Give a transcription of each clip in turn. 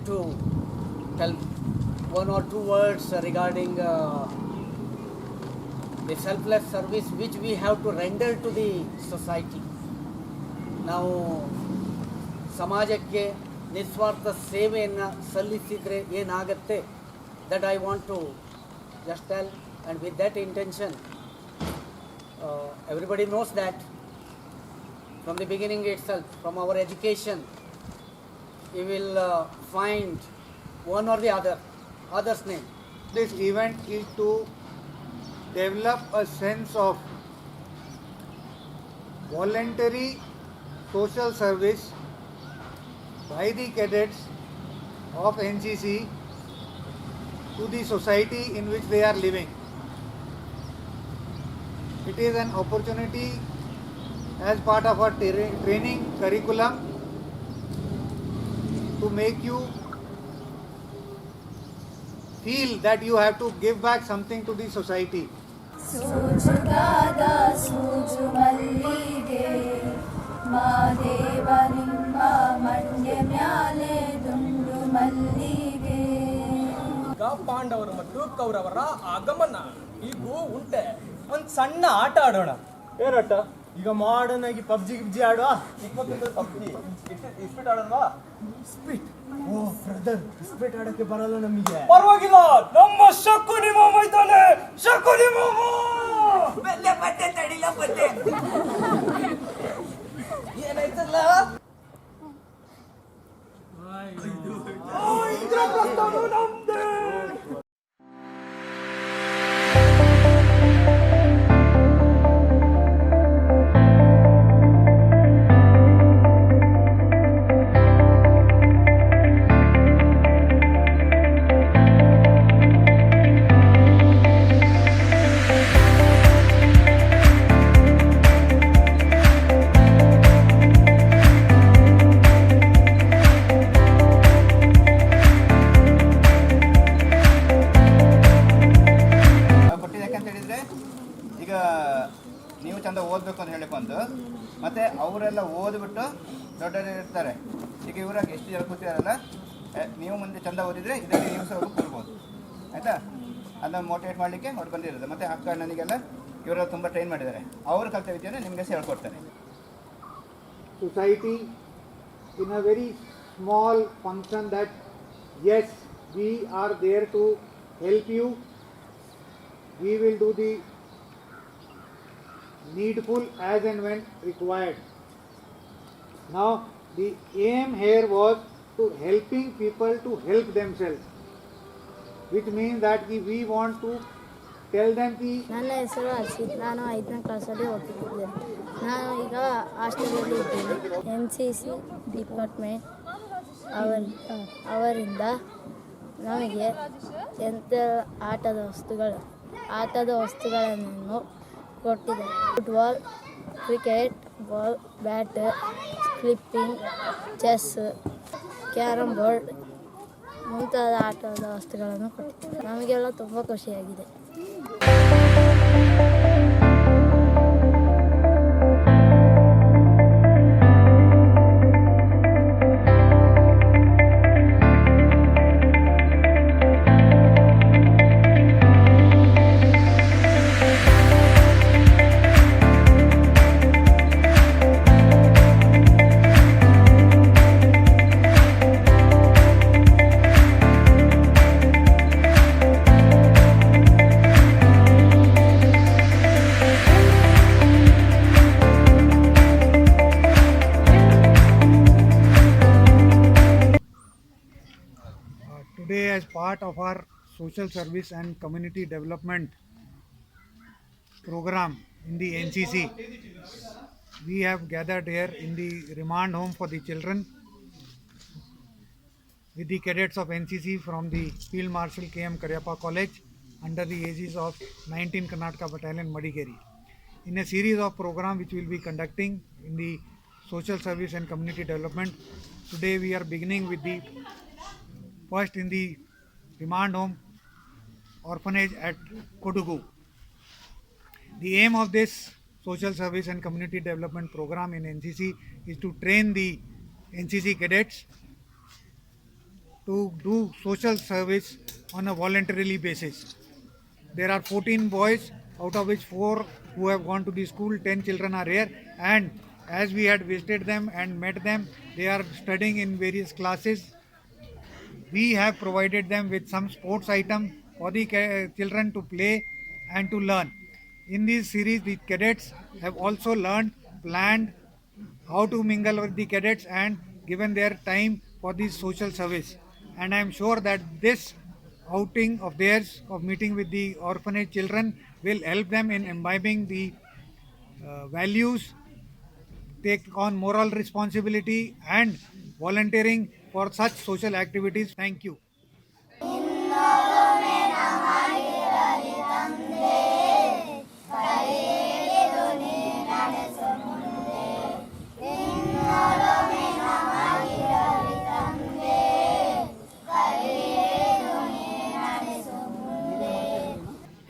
to tell one or two words regarding the selfless service which we have to render to the society. ನಾವು ಸಮಾಜಕ್ಕೆ ನಿಸ್ವಾರ್ಥ ಸೇವೆಯನ್ನು ಸಲ್ಲಿಸಿದರೆ ಏನಾಗುತ್ತೆ, that I want to just tell, and with that intention everybody knows that from the beginning itself, from our education, we will find one or the other's name. This event is to develop a sense of voluntary social service by the cadets of NCC to the society in which they are living. It is an opportunity as part of our training curriculum to make you feel that you have to give back something to the society. ಸೂಜುಗಾದ ಸೂಜು ಮಲ್ಲಿಗೆ ಮಾದೇವ ನಿಮ್ಮ ಮಂಡ್ಯ ಮ್ಯಾಲೆ ದುಂಡು ಮಲ್ಲಿಗೆ. ಈಗ ಪಾಂಡವರು ಮತ್ತು ಕೌರವರ ಆಗಮನ ಈಗೂ ಉಂಟೆ. ಒಂದ್ ಸಣ್ಣ ಆಟ ಆಡೋಣ. ಏನಾಟ? ಈಗ ಮಾಡರ್ನ್ ಆಗಿ ಪಬ್ಜಿ ಗಿಬ್ಜಿ ಆಡುವ. ಪಬ್ಜಿ ಇಸ್ಪಿಟ್ ಆಡೋಣವಾ? ಇಸ್ಪಿಟ್? ಓ ಬ್ರದರ್, ಇಸ್ಪಿಟ್ ಆಡಕ್ಕೆ ಬರಲ್ಲ ನಮಗೆ. ಪರವಾಗಿಲ್ಲ, ನಮ್ಮ ಶಕುನಿ ಮಾಮ ಇದ್ದಾನೆ. ಶಕುನಿ ಮಾಮ ಬೆಲ್ಲ ಬತ್ತೆ ತಡಿಲ ಬತ್ತೆ. ಏನಾಯ್ತಲ್ಲ? ಇದ್ರ ಪ್ರಸ್ತಾವ ನಮ್ದೇ. ನೀವು ಚಂದ ಓದಬೇಕು ಅಂತ ಹೇಳಿಕೊಂಡು ಮತ್ತು ಅವರೆಲ್ಲ ಓದ್ಬಿಟ್ಟು ದೊಡ್ಡವರು ಇರ್ತಾರೆ. ಈಗ ಇವ್ರಾಗ ಎಷ್ಟು ಜನ ಕೂತಿದಾರಲ್ಲ, ನೀವು ಮುಂದೆ ಚಂದ ಓದಿದರೆ ಇದರಲ್ಲಿ ನೀವು ಸಹ ಕೂರ್ಬೋದು, ಆಯಿತಾ? ಅದನ್ನು ಮೋಟಿವೇಟ್ ಮಾಡಲಿಕ್ಕೆ ಅವ್ರು ಬಂದಿರೋದು. ಮತ್ತು ಅಕ್ಕ ಅಣ್ಣನಿಗೆಲ್ಲ ಇವರು ತುಂಬ ಟ್ರೈನ್ ಮಾಡಿದ್ದಾರೆ. ಅವರು ಕಲಿತ ವಿದ್ಯೆಯನ್ನು ನಿಮಗೆ ಸಹ ಹೇಳ್ಕೊಡ್ತಾರೆ. Society in a very small function that yes, we are there to help you. We will do the needful as and when required. Now the aim here was to helping people to help themselves, which means that we want to tell them ki ನನ್ನ ಹೆಸರು ಹರ್ಷಿತ್. ನಾನು 5ನೇ ಕ್ಲಾಸಲ್ಲಿ ಓದ್ತಿದ್ದೇನೆ. ನಾನು ಈಗ ಹಾಸ್ಟೆಲಲ್ಲಿ ಇದ್ದೇನೆ. NCC department ಅವರಿಂದ ನಮಗೆ ಎಂಥ ಆಟದ ವಸ್ತುಗಳನ್ನು ಕೊಟ್ಟಿದ್ದಾರೆ. Football, cricket ball, bat, slipping, chess, carrom board ಮುಂತಾದ ಆಟದ ವಸ್ತುಗಳನ್ನು ಕೊಟ್ಟಿದ್ದಾರೆ. ನಮಗೆಲ್ಲ ತುಂಬ ಖುಷಿಯಾಗಿದೆ. Today, as part of our social service and community development program in the NCC, we have gathered here in the remand home for the children with the cadets of NCC from the Field Marshal KM Karyappa College under the aegis of 19 Karnataka Battalion Madikeri. In a series of programs which we will be conducting in the social service and community development, today we are beginning with the first in the remand home orphanage at Kodugu. The aim of this social service and community development program in NCC is to train the NCC cadets to do social service on a voluntarily basis. There are 14 boys, out of which 4 who have gone to the school, 10 children are here, and as we had visited them and met them, they are studying in various classes. We have provided them with some sports item for the children to play and to learn. In this series, the cadets have also learned, planned how to mingle with the cadets and given their time for this social service. And I am sure that this outing of theirs of meeting with the orphanage children will help them in imbibing the values, take on moral responsibility and volunteering for such social activities. Thank you.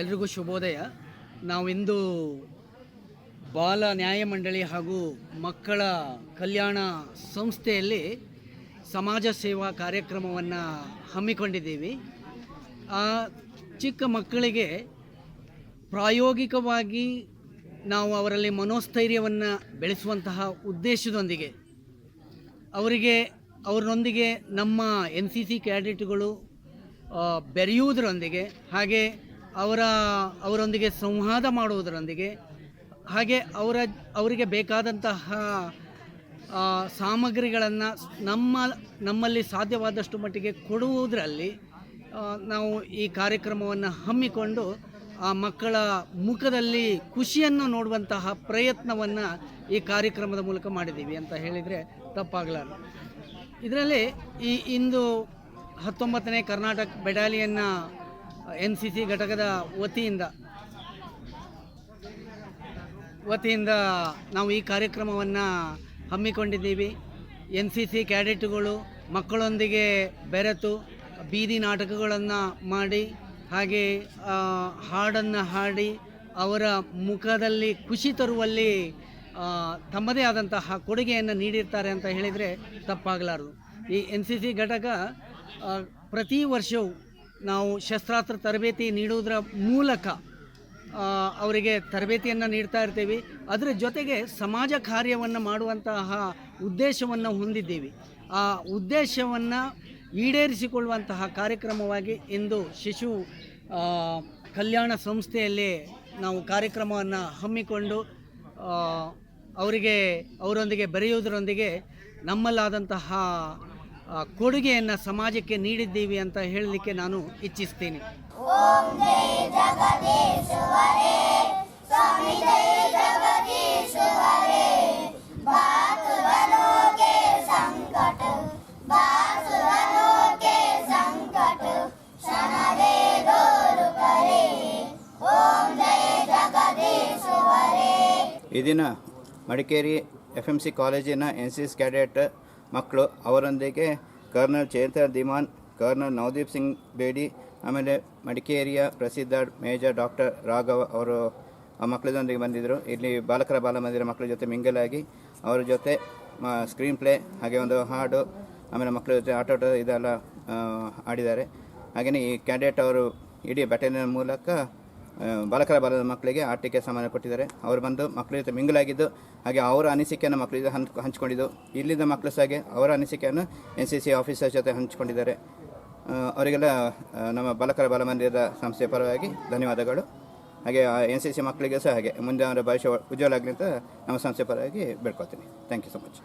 ಎಲ್ರಿಗೂ ಶುಭೋದಯ. ನಾವಿಂದು ಬಾಲ ನ್ಯಾಯಮಂಡಳಿ ಹಾಗೂ ಮಕ್ಕಳ ಕಲ್ಯಾಣ ಸಂಸ್ಥೆಯಲ್ಲಿ ಸಮಾಜ ಸೇವಾ ಕಾರ್ಯಕ್ರಮವನ್ನು ಹಮ್ಮಿಕೊಂಡಿದ್ದೀವಿ. ಆ ಚಿಕ್ಕ ಮಕ್ಕಳಿಗೆ ಪ್ರಾಯೋಗಿಕವಾಗಿ ನಾವು ಅವರಲ್ಲಿ ಮನೋಸ್ಥೈರ್ಯವನ್ನು ಬೆಳೆಸುವಂತಹ ಉದ್ದೇಶದೊಂದಿಗೆ ಅವರೊಂದಿಗೆ ನಮ್ಮ NCC ಕ್ಯಾಡೆಟ್ಗಳು ಬೆರೆಯುವುದರೊಂದಿಗೆ, ಹಾಗೆ ಅವರೊಂದಿಗೆ ಸಂವಾದ ಮಾಡುವುದರೊಂದಿಗೆ, ಹಾಗೆ ಅವರಿಗೆ ಬೇಕಾದಂತಹ ಸಾಮಗ್ರಿಗಳನ್ನು ನಮ್ಮಲ್ಲಿ ಸಾಧ್ಯವಾದಷ್ಟು ಮಟ್ಟಿಗೆ ಕೊಡುವುದರಲ್ಲಿ ನಾವು ಈ ಕಾರ್ಯಕ್ರಮವನ್ನು ಹಮ್ಮಿಕೊಂಡು ಆ ಮಕ್ಕಳ ಮುಖದಲ್ಲಿ ಖುಷಿಯನ್ನು ನೋಡುವಂತಹ ಪ್ರಯತ್ನವನ್ನು ಈ ಕಾರ್ಯಕ್ರಮದ ಮೂಲಕ ಮಾಡಿದ್ದೀವಿ ಅಂತ ಹೇಳಿದರೆ ತಪ್ಪಾಗಲಾರದು. ಇದರಲ್ಲಿ ಇಂದು 19ನೇ ಕರ್ನಾಟಕ ಬೆಟಾಲಿಯನ್ನ NCC ಘಟಕದ ವತಿಯಿಂದ ನಾವು ಈ ಕಾರ್ಯಕ್ರಮವನ್ನು ಹಮ್ಮಿಕೊಂಡಿದ್ದೀವಿ. NCC ಕ್ಯಾಡೆಟ್ಗಳು ಮಕ್ಕಳೊಂದಿಗೆ ಬೆರೆತು ಬೀದಿ ನಾಟಕಗಳನ್ನು ಮಾಡಿ, ಹಾಗೆ ಹಾಡನ್ನು ಹಾಡಿ ಅವರ ಮುಖದಲ್ಲಿ ಖುಷಿ ತರುವಲ್ಲಿ ತಮ್ಮದೇ ಆದಂತಹ ಕೊಡುಗೆಯನ್ನು ನೀಡಿರ್ತಾರೆ ಅಂತ ಹೇಳಿದರೆ ತಪ್ಪಾಗಲಾರದು. ಈ NCC ಘಟಕ ಪ್ರತಿ ವರ್ಷವೂ ನಾವು ಶಸ್ತ್ರಾಸ್ತ್ರ ತರಬೇತಿ ನೀಡುವುದರ ಮೂಲಕ ಅವರಿಗೆ ತರಬೇತಿಯನ್ನು ನೀಡ್ತಾ ಇರ್ತೀವಿ. ಅದರ ಜೊತೆಗೆ ಸಮಾಜ ಕಾರ್ಯವನ್ನು ಮಾಡುವಂತಹ ಉದ್ದೇಶವನ್ನು ಹೊಂದಿದ್ದೀವಿ. ಆ ಉದ್ದೇಶವನ್ನು ಈಡೇರಿಸಿಕೊಳ್ಳುವಂತಹ ಕಾರ್ಯಕ್ರಮವಾಗಿ ಇಂದು ಶಿಶು ಕಲ್ಯಾಣ ಸಂಸ್ಥೆಯಲ್ಲಿ ನಾವು ಕಾರ್ಯಕ್ರಮವನ್ನು ಹಮ್ಮಿಕೊಂಡು ಅವರೊಂದಿಗೆ ಬೆರೆಯುವುದರೊಂದಿಗೆ ನಮ್ಮಲ್ಲಾದಂತಹ ಕೊಡುಗೆಯನ್ನು ಸಮಾಜಕ್ಕೆ ನೀಡಿದ್ದೀವಿ ಅಂತ ಹೇಳಲಿಕ್ಕೆ ನಾನು ಇಚ್ಛಿಸ್ತೀನಿ. ಓಂ ಜೈ ಜಗದೀಶ್ವರೇ, ಸ್ವಾಮಿ ಜೈ ಜಗದೀಶ್ವರೇ, बासुरनों के संकट, बासुरनों के संकट, क्षण दे दूर करे, ओम जय जगदीश्वरे. ಈ ದಿನ ಮಡಿಕೇರಿ FMC ಕಾಲೇಜಿನ NCC ಕ್ಯಾಡೆಟ್ ಮಕ್ಕಳು ಅವರೊಂದಿಗೆ ಕರ್ನಲ್ ಚೇತನ್ ದಿಮಾನ್, ಕರ್ನಲ್ ನವದೀಪ್ ಸಿಂಗ್ ಬೇಡಿ, ಆಮೇಲೆ ಮಡಿಕೇರಿಯ ಪ್ರಸಿದ್ಧ ಮೇಜರ್ ಡಾಕ್ಟರ್ ರಾಘವ್ ಅವರು ಆ ಮಕ್ಕಳದೊಂದಿಗೆ ಬಂದಿದ್ದರು. ಇಲ್ಲಿ ಬಾಲಕರ ಬಾಲಮಂದಿರ ಮಕ್ಕಳ ಜೊತೆ ಮಿಂಗಲಾಗಿ ಅವರ ಜೊತೆ ಸ್ಕ್ರೀನ್ ಪ್ಲೇ, ಹಾಗೆ ಒಂದು ಹಾಡು, ಆಮೇಲೆ ಮಕ್ಕಳ ಜೊತೆ ಆಟ ಇದೆಲ್ಲ ಆಡಿದ್ದಾರೆ. ಹಾಗೆಯೇ ಈ ಕ್ಯಾಂಡಿಡೇಟ್ ಅವರು ಇಡೀ ಬ್ಯಾಟಲಿಯನ್ ಮೂಲಕ ಬಾಲಕರ ಬಾಲದ ಮಕ್ಕಳಿಗೆ ಆಟಿಕೆ ಸಾಮಾನು ಕೊಟ್ಟಿದ್ದಾರೆ. ಅವರು ಬಂದು ಮಕ್ಕಳ ಜೊತೆ ಮಿಂಗಲಾಗಿದ್ದು, ಹಾಗೆ ಅವರ ಅನಿಸಿಕೆಯನ್ನು ಮಕ್ಕಳಿಗೆ ಹಂಚ್ಕೊಂಡಿದ್ದು, ಇಲ್ಲಿದ್ದ ಮಕ್ಕಳು ಸಹ ಅವರ ಅನಿಸಿಕೆಯನ್ನು NCC ಆಫೀಸರ್ ಜೊತೆ ಹಂಚಿಕೊಂಡಿದ್ದಾರೆ. ಅವರಿಗೆಲ್ಲ ನಮ್ಮ ಬಾಲಕರ ಬಾಲಮಂದಿರದ ಸಂಸ್ಥೆಯ ಪರವಾಗಿ ಧನ್ಯವಾದಗಳು. ಹಾಗೆ NCC ಮಕ್ಕಳಿಗೆ ಸಹ ಹಾಗೆ ಮುಂದೆ ಅವರ ಭವಿಷ್ಯ ಉಜ್ವಲ ಆಗಲಿ ಅಂತ ನಮ್ಮ ಸಂಸ್ಥೆ ಪರವಾಗಿ ಬೇಡ್ಕೊಳ್ತೀನಿ. Thank you so much.